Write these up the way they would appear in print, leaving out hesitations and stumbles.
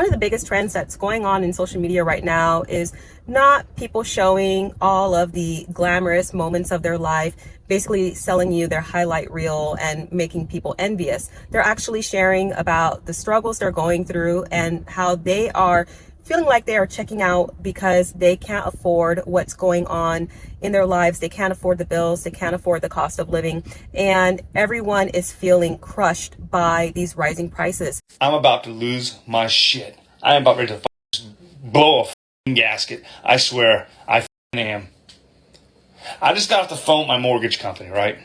one of the biggest trends that's going on in social media right now is not people showing all of the glamorous moments of their life, basically selling you their highlight reel and making people envious. They're actually sharing about the struggles they're going through and how they are feeling like they are checking out because they can't afford what's going on in their lives. They can't afford the bills. They can't afford the cost of living. And everyone is feeling crushed by these rising prices. I'm about to lose my shit. I am about ready to blow a gasket. I swear, I am. I just got off the phone with my mortgage company, right?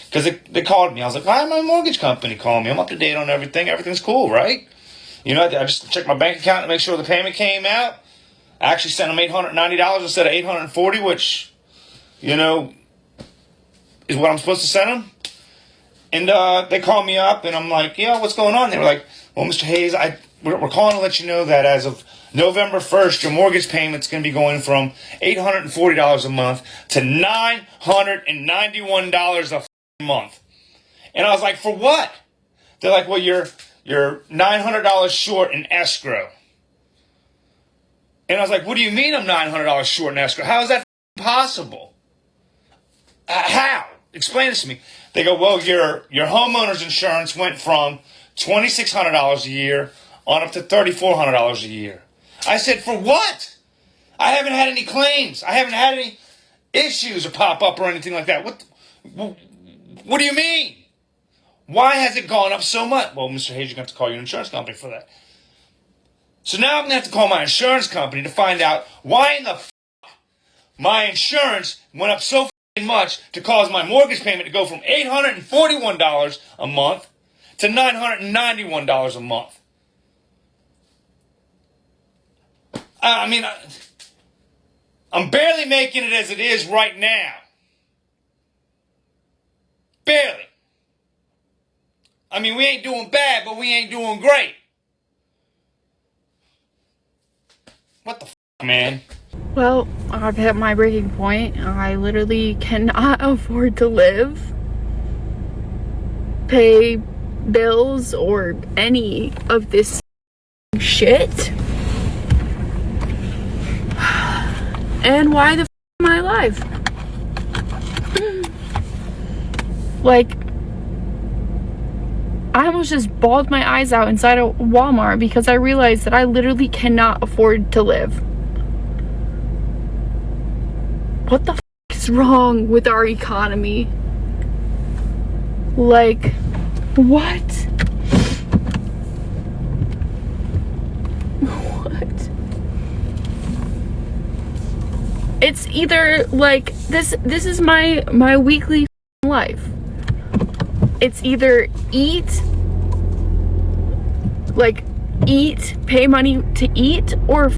Because they called me. I was like, why my mortgage company calling me? I'm up to date on everything. Everything's cool, right? You know, I just checked my bank account to make sure the payment came out. I actually sent them $890 instead of $840, which, you know, is what I'm supposed to send them. And they called me up, and I'm like, yeah, what's going on? They were like, well, Mr. Hayes, we're calling to let you know that as of November 1st, your mortgage payment's going to be going from $840 a month to $991 a month. And I was like, for what? They're like, well, you're $900 short in escrow. And I was like, what do you mean I'm $900 short in escrow? How is that possible? How? Explain this to me. They go, well, your homeowner's insurance went from $2,600 a year on up to $3,400 a year. I said, for what? I haven't had any claims. I haven't had any issues pop up or anything like that. What do you mean? Why has it gone up so much? Well, Mr. Hayes, you're going to have to call your insurance company for that. So now I'm going to have to call my insurance company to find out why in the my insurance went up so much to cause my mortgage payment to go from $841 a month to $991 a month. I mean, I'm barely making it as it is right now. Barely. I mean, we ain't doing bad, but we ain't doing great. What the man? Well, I've hit my breaking point. I literally cannot afford to live, pay bills, or any of this shit. And why the am I alive? Like, I almost just bawled my eyes out inside a Walmart because I realized that I literally cannot afford to live. What the is wrong with our economy? Like, what? What? It's either like this is my weekly life. It's either eat, pay money to eat, or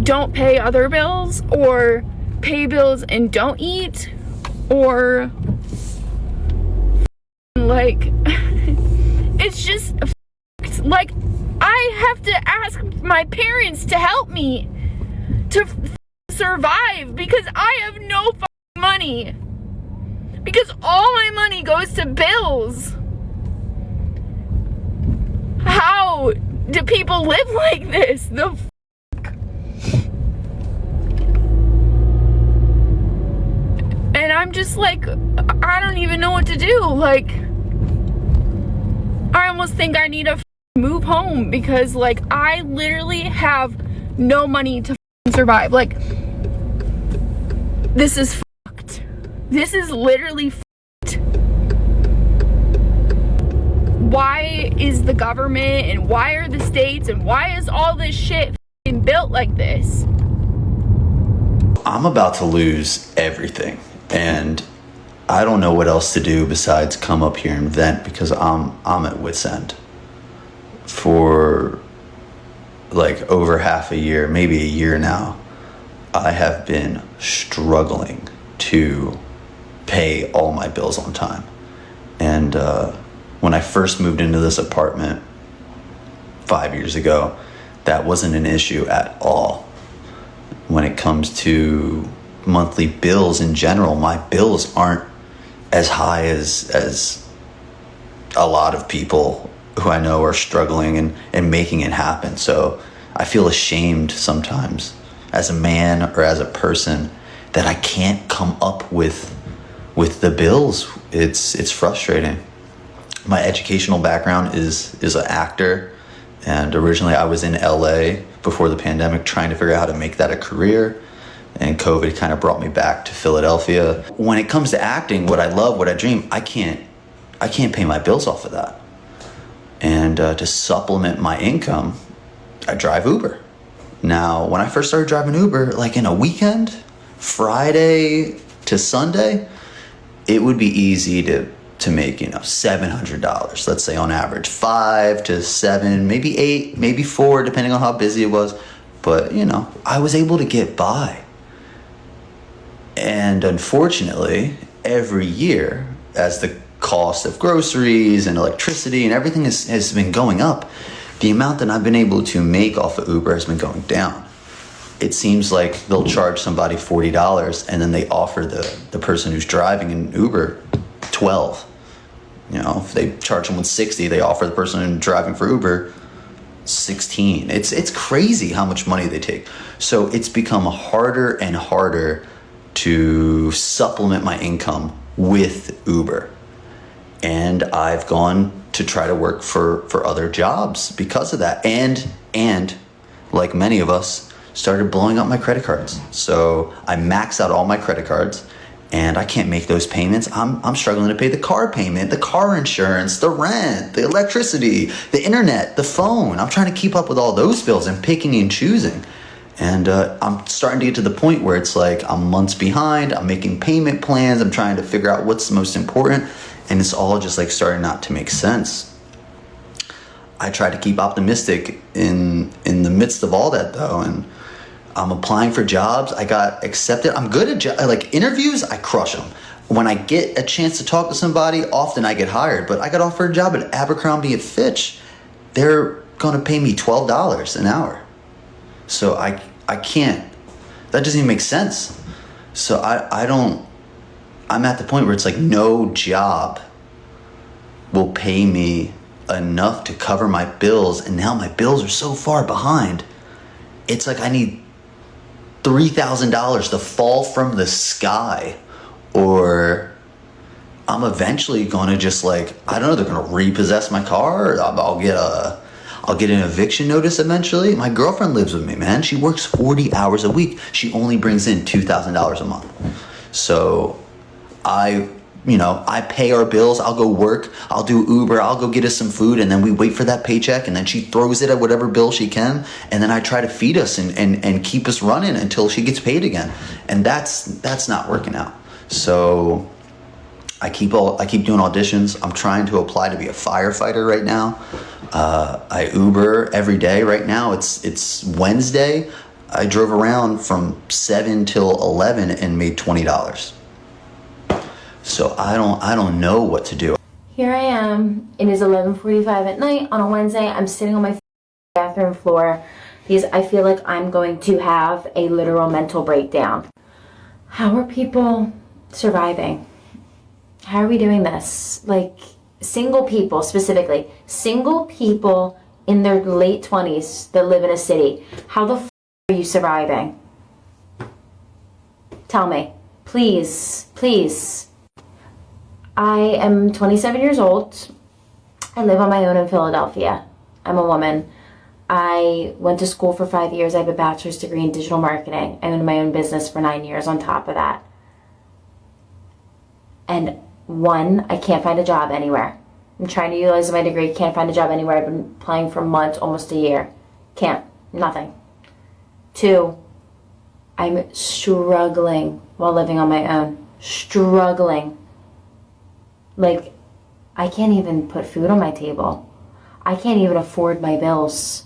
don't pay other bills, or pay bills and don't eat, or like, it's just like I have to ask my parents to help me to survive because I have no money. Because all my money goes to bills. How do people live like this? The fuck? And I'm just like, I don't even know what to do. Like, I almost think I need to move home because, like, I literally have no money to survive. Like, this is fucked. This is literally fucked. Why is the government and why are the states and why is all this shit built like this? I'm about to lose everything and I don't know what else to do besides come up here and vent because I'm at wit's end. For like over half a year, maybe a year now, I have been struggling to pay all my bills on time. And when I first moved into this apartment 5 years ago, that wasn't an issue at all. When it comes to monthly bills in general, my bills aren't as high as a lot of people who I know are struggling and making it happen. So I feel ashamed sometimes as a man or as a person that I can't come up with the bills. It's frustrating. My educational background is an actor, and originally I was in LA before the pandemic trying to figure out how to make that a career, and COVID kind of brought me back to Philadelphia. When it comes to acting, what I love, what I dream, I can't pay my bills off of that. And to supplement my income, I drive Uber. Now, when I first started driving Uber, like in a weekend, Friday to Sunday, it would be easy to make, $700, let's say on average, 5 to 7, maybe 8, maybe 4, depending on how busy it was. But, I was able to get by. And unfortunately, every year, as the cost of groceries and electricity and everything has been going up, the amount that I've been able to make off of Uber has been going down. It seems like they'll charge somebody $40 and then they offer the person who's driving an Uber $12. If they charge someone $60, they offer the person who's driving for Uber $16. It's crazy how much money they take. So it's become harder and harder to supplement my income with Uber. And I've gone to try to work for other jobs because of that. And like many of us, started blowing up my credit cards. So I maxed out all my credit cards and I can't make those payments. I'm struggling to pay the car payment, the car insurance, the rent, the electricity, the internet, the phone. I'm trying to keep up with all those bills and picking and choosing. And I'm starting to get to the point where it's like I'm months behind. I'm making payment plans. I'm trying to figure out what's the most important. And it's all just like starting not to make sense. I try to keep optimistic in the midst of all that though. And I'm applying for jobs. I got accepted. I'm good at like interviews. I crush them. When I get a chance to talk to somebody, often I get hired. But I got offered a job at Abercrombie & Fitch. They're going to pay me $12 an hour. So I can't. That doesn't even make sense. So I'm at the point where it's like no job will pay me enough to cover my bills. And now my bills are so far behind. It's like I need $3,000 to fall from the sky, or I'm eventually going to just like, I don't know, they're going to repossess my car, or I'll get an eviction notice eventually. My girlfriend lives with me, man. She works 40 hours a week. She only brings in $2,000 a month. So I pay our bills. I'll go work. I'll do Uber. I'll go get us some food. And then we wait for that paycheck. And then she throws it at whatever bill she can. And then I try to feed us and keep us running until she gets paid again. And that's not working out. So I keep doing auditions. I'm trying to apply to be a firefighter right now. I Uber every day right now. It's Wednesday. I drove around from 7 till 11 and made $20. So I don't know what to do. Here I am. It is 11:45 at night on a Wednesday. I'm sitting on my bathroom floor because I feel like I'm going to have a literal mental breakdown. How are people surviving? How are we doing this? Like single people specifically, single people in their late 20s that live in a city. How the are you surviving? Tell me, please, please. I am 27 years old. I live on my own in Philadelphia. I'm a woman. I went to school for 5 years. I have a bachelor's degree in digital marketing. I owned my own business for 9 years on top of that. And I can't find a job anywhere. I'm trying to utilize my degree, can't find a job anywhere. I've been applying for months, almost a year. Can't, nothing. 2, I'm struggling while living on my own. Struggling. Like, I can't even put food on my table. I can't even afford my bills.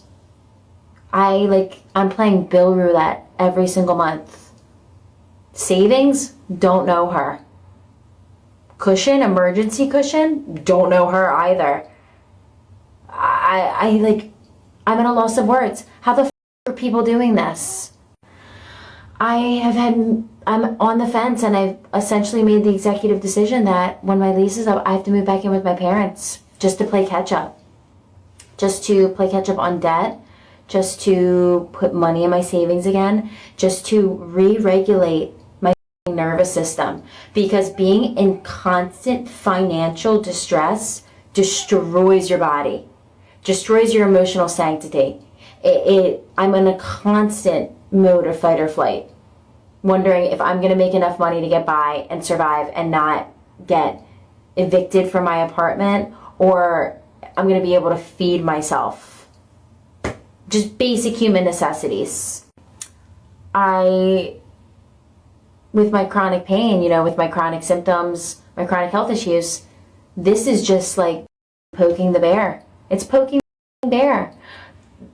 I'm playing bill roulette every single month. Savings, don't know her. Cushion, emergency cushion, don't know her either. I'm at a loss of words. How the are people doing this? I'm on the fence, and I've essentially made the executive decision that when my lease is up, I have to move back in with my parents just to play catch up. just to play catch up on debt, just to put money in my savings again, just to re-regulate my nervous system. Because being in constant financial distress destroys your body, destroys your emotional sanctity. I'm in a constant mode of fight or flight, wondering if I'm going to make enough money to get by and survive and not get evicted from my apartment, or I'm going to be able to feed myself. Just basic human necessities. With my chronic pain, with my chronic symptoms, my chronic health issues, this is just like poking the bear. It's poking the bear.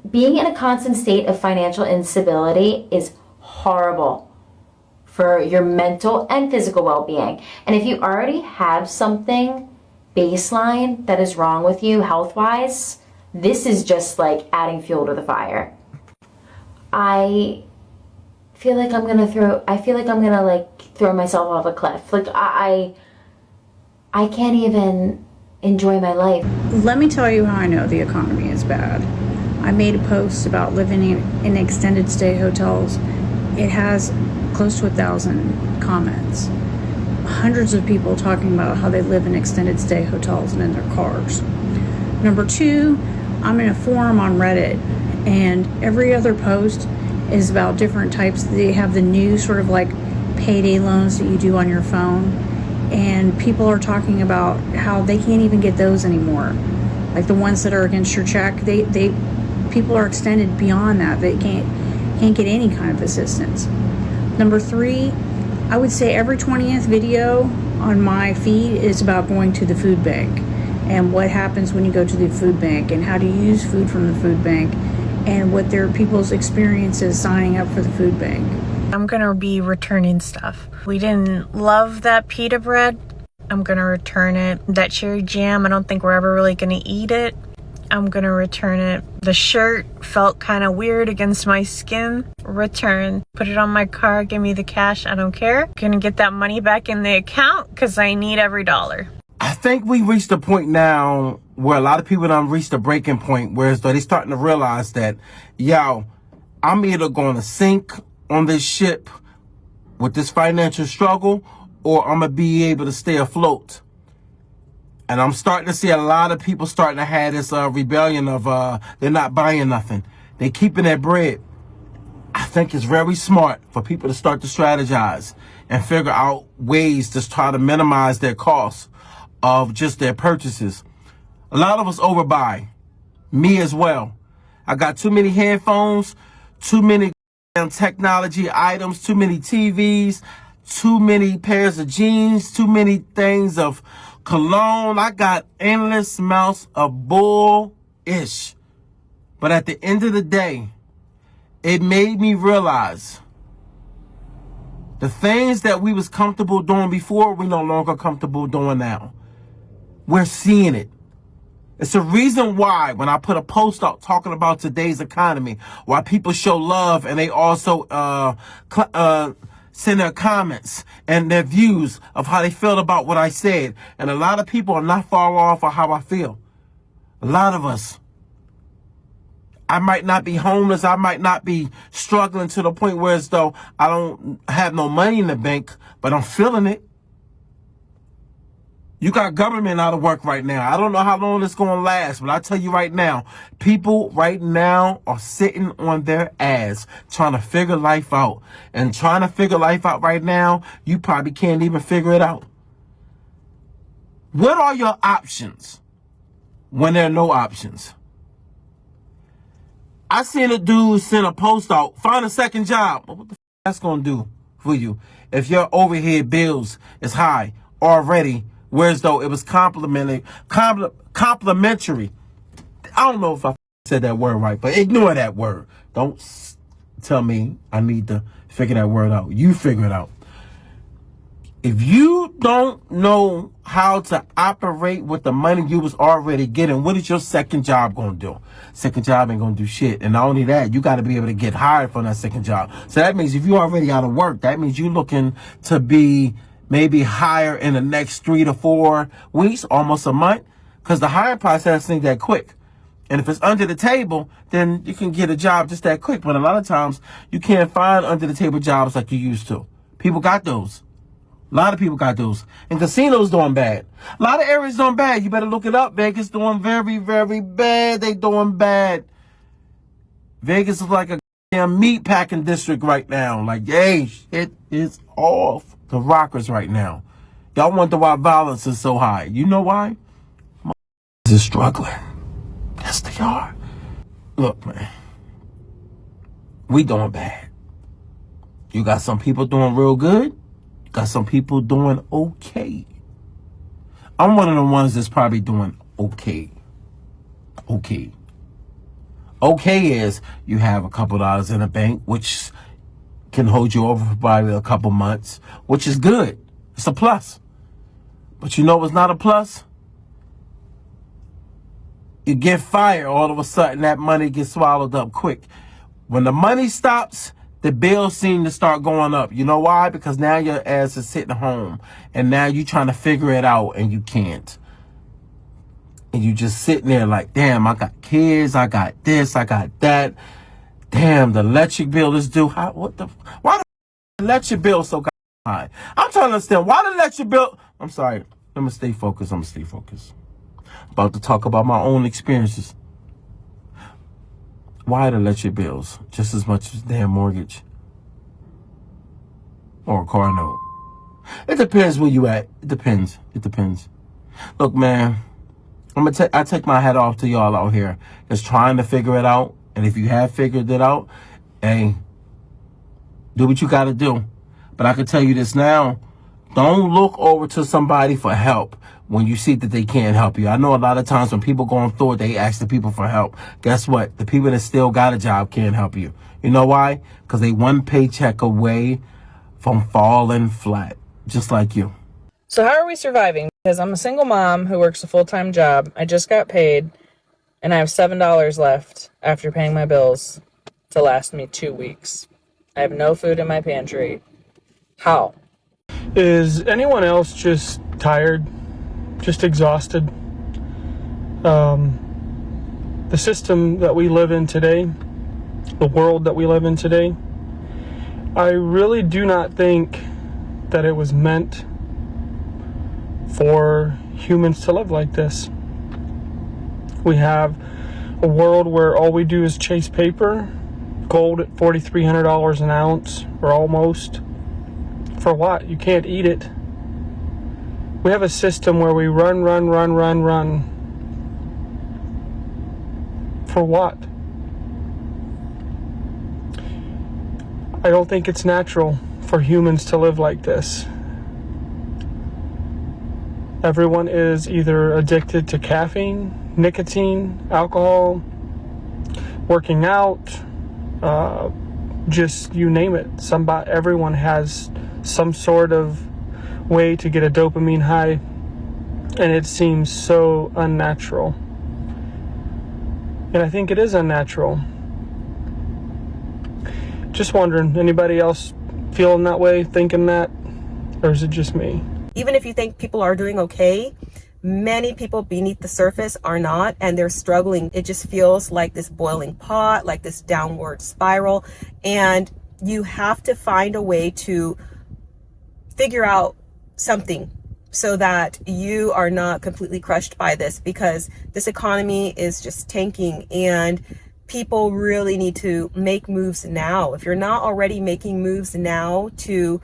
Being in a constant state of financial instability is horrible for your mental and physical well-being. And if you already have something baseline that is wrong with you health-wise, this is just like adding fuel to the fire. I feel like I'm gonna throw myself off a cliff. Like I can't even enjoy my life. Let me tell you how I know the economy is bad. I made a post about living in extended stay hotels. It has close to 1,000 comments. Hundreds of people talking about how they live in extended stay hotels and in their cars. Number two, I'm in a forum on Reddit, and every other post is about different types. They have the new sort of like payday loans that you do on your phone, and people are talking about how they can't even get those anymore. Like the ones that are against your check, people are extended beyond that. They can't get any kind of assistance. Number three, I would say every 20th video on my feed is about going to the food bank and what happens when you go to the food bank and how to use food from the food bank and what their people's experiences signing up for the food bank. I'm gonna be returning stuff. We didn't love that pita bread. I'm gonna return it. That cherry jam, I don't think we're ever really gonna eat it. I'm gonna return it. The shirt felt kind of weird against my skin. Return. Put it on my car, give me the cash, I don't care. Gonna get that money back in the account because I need every dollar. I think we reached a point now where a lot of people done reached a breaking point, whereas they're starting to realize that, I'm either going to sink on this ship with this financial struggle, or I'm going to be able to stay afloat. And I'm starting to see a lot of people starting to have this rebellion of they're not buying nothing. They're keeping their bread. I think it's very smart for people to start to strategize and figure out ways to try to minimize their costs of just their purchases. A lot of us overbuy. Me as well. I got too many headphones, too many technology items, too many TVs, too many pairs of jeans, too many things of cologne. I got endless amounts of bull-ish. But at the end of the day, it made me realize the things that we was comfortable doing before, we no longer comfortable doing now. We're seeing it. It's a reason why when I put a post out talking about today's economy, why people show love and they also send their comments and their views of how they feel about what I said. And a lot of people are not far off of how I feel. A lot of us. I might not be homeless. I might not be struggling to the point where as though I don't have no money in the bank, but I'm feeling it. You got government out of work right now. I don't know how long it's going to last, but I tell you right now, people right now are sitting on their ass trying to figure life out. And trying to figure life out right now, you probably can't even figure it out. What are your options when there are no options? I seen a dude send a post out, find a second job. What the that's going to do for you if your overhead bills is high already? Whereas though it was complimentary. I don't know if I said that word right, but ignore that word. Don't tell me I need to figure that word out. You figure it out. If you don't know how to operate with the money you was already getting, what is your second job going to do? Second job ain't going to do shit. And not only that, you got to be able to get hired from that second job. So that means if you already out of work, that means you looking to be maybe hire in the next 3 to 4 weeks, almost a month, because the hiring process ain't that quick. And if it's under the table, then you can get a job just that quick. But a lot of times, you can't find under the table jobs like you used to. People got those. A lot of people got those. And casinos doing bad. A lot of areas doing bad. You better look it up. Vegas doing very, very bad. They doing bad. Vegas is like a damn meat packing district right now. Like, hey, it is off the rockers right now. Y'all wonder why violence is so high. You know why? Is struggling. Yes, they are. Look, man. We doing bad. You got some people doing real good. You got some people doing okay. I'm one of the ones that's probably doing okay. Okay. Okay is you have a couple dollars in the bank, which can hold you over for probably a couple months, which is good. It's a plus. But you know what's not a plus? You get fired, all of a sudden that money gets swallowed up quick. When the money stops, the bills seem to start going up. You know why? Because now your ass is sitting home and now you're trying to figure it out and you can't. And you just sitting there like, damn, I got kids, I got this, I got that. Damn, the electric bill is due. Why the electric bill so high? I'm trying to understand why the electric bill. I'm sorry. I'm going to stay focused. About to talk about my own experiences. Why the electric bills just as much as damn mortgage or a car note? It depends where you at. It depends. Look, man, I take my hat off to y'all out here just trying to figure it out. And if you have figured it out, hey, do what you got to do. But I can tell you this now. Don't look over to somebody for help when you see that they can't help you. I know a lot of times when people going through it, they ask the people for help. Guess what? The people that still got a job can't help you. You know why? Because they one paycheck away from falling flat, just like you. So how are we surviving? Because I'm a single mom who works a full-time job. I just got paid, and I have $7 left after paying my bills to last me 2 weeks. I have no food in my pantry. How? Is anyone else just tired, just exhausted? The system that we live in today, the world that we live in today, I really do not think that it was meant for humans to live like this. We have a world where all we do is chase paper, gold at $4,300 an ounce, or almost. For what? You can't eat it. We have a system where we run. For what? I don't think it's natural for humans to live like this. Everyone is either addicted to caffeine, nicotine, alcohol, working out, just you name it. Everyone has some sort of way to get a dopamine high, and it seems so unnatural. And I think it is unnatural. Just wondering, anybody else feeling that way, thinking that, or is it just me? Even if you think people are doing okay, many people beneath the surface are not, and they're struggling. It just feels like this boiling pot, like this downward spiral, and you have to find a way to figure out something so that you are not completely crushed by this, because this economy is just tanking and people really need to make moves now. If you're not already making moves now to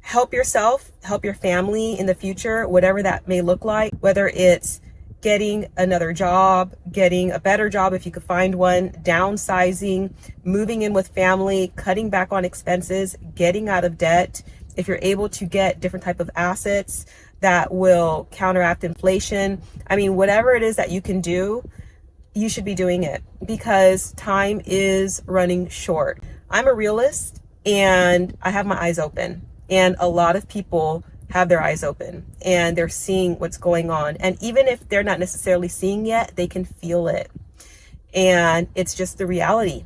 help yourself, help your family in the future, whatever that may look like, whether it's getting another job, getting a better job if you could find one, downsizing, moving in with family, cutting back on expenses, getting out of debt. If you're able to get different type of assets that will counteract inflation, I mean, whatever it is that you can do, you should be doing it, because time is running short. I'm a realist and I have my eyes open, and a lot of people have their eyes open and they're seeing what's going on. And even if they're not necessarily seeing yet, they can feel it. And it's just the reality.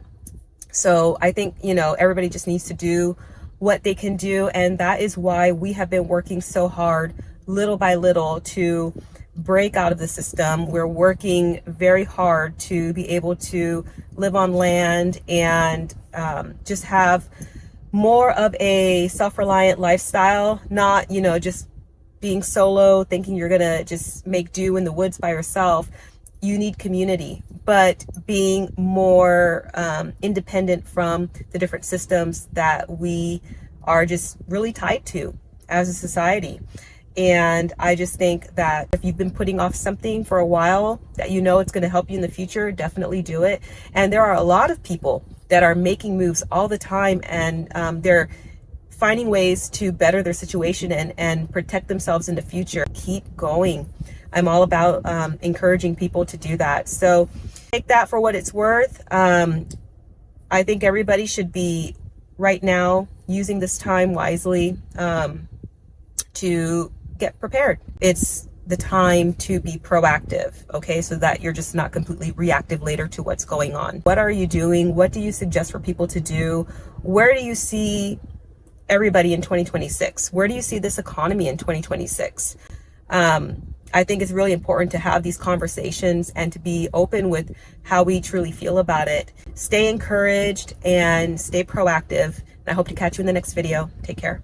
So I think, everybody just needs to do what they can do. And that is why we have been working so hard, little by little, to break out of the system. We're working very hard to be able to live on land and just have more of a self-reliant lifestyle, not, you know, just being solo, thinking you're gonna just make do in the woods by yourself. You need community, but being more independent from the different systems that we are just really tied to as a society. And I just think that if you've been putting off something for a while that you know it's going to help you in the future, definitely do it. And there are a lot of people that are making moves all the time, and they're finding ways to better their situation and protect themselves in the future. Keep going. I'm all about encouraging people to do that. So take that for what it's worth. I think everybody should be right now using this time wisely to get prepared. It's the time to be proactive, okay? So that you're just not completely reactive later to what's going on. What are you doing? What do you suggest for people to do? Where do you see everybody in 2026? Where do you see this economy in 2026? I think it's really important to have these conversations and to be open with how we truly feel about it. Stay encouraged and stay proactive. And I hope to catch you in the next video. Take care.